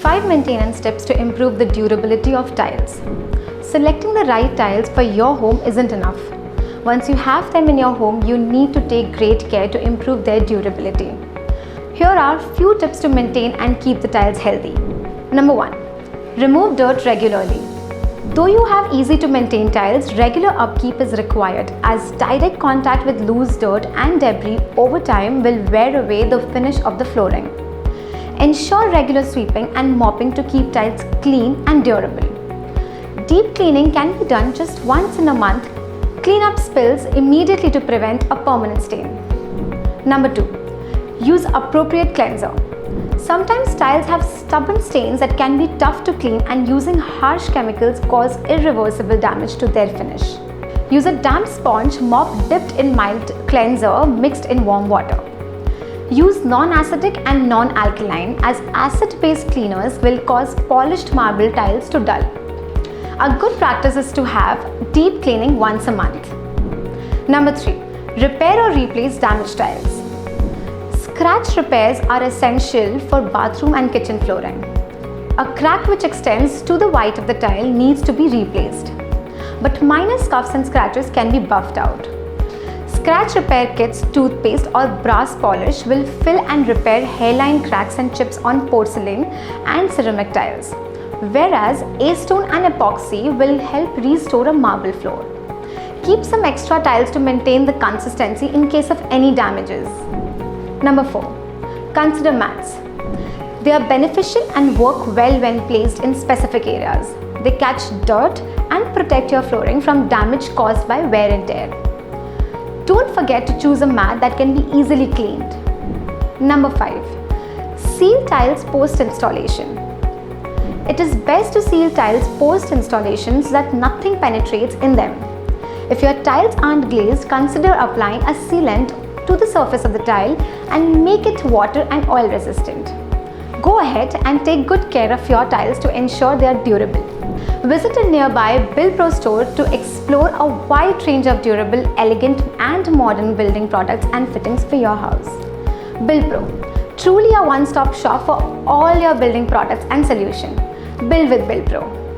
5 maintenance tips to improve the durability of tiles. Selecting the right tiles for your home isn't enough. Once you have them in your home, you need to take great care to improve their durability. Here are few tips to maintain and keep the tiles healthy. Number 1. Remove dirt regularly. Though you have easy to maintain tiles, regular upkeep is required as direct contact with loose dirt and debris over time will wear away the finish of the flooring. Ensure regular sweeping and mopping to keep tiles clean and durable. Deep cleaning can be done just once in a month. Clean up spills immediately to prevent a permanent stain. Number 2. Use appropriate cleanser. Sometimes tiles have stubborn stains that can be tough to clean, and using harsh chemicals cause irreversible damage to their finish. Use a damp sponge mop dipped in mild cleanser mixed in warm water. Use non-acidic and non-alkaline as acid-based cleaners will cause polished marble tiles to dull. A good practice is to have deep cleaning once a month. Number 3. Repair or replace damaged tiles. Scratch repairs are essential for bathroom and kitchen flooring. A crack which extends to the white of the tile needs to be replaced, but minor scuffs and scratches can be buffed out. Scratch repair kits, toothpaste or brass polish will fill and repair hairline cracks and chips on porcelain and ceramic tiles, whereas acetone and epoxy will help restore a marble floor. Keep some extra tiles to maintain the consistency in case of any damages. Number 4. Consider mats. They are beneficial and work well when placed in specific areas. They catch dirt and protect your flooring from damage caused by wear and tear. Don't forget to choose a mat that can be easily cleaned. Number 5. Seal tiles post-installation. It is best to seal tiles post-installation so that nothing penetrates in them. If your tiles aren't glazed, consider applying a sealant to the surface of the tile and make it water and oil resistant. Go ahead and take good care of your tiles to ensure they are durable. Visit a nearby Buildpro store to explore a wide range of durable, elegant and modern building products and fittings for your house. Buildpro, truly a one-stop shop for all your building products and solutions. Build with Buildpro.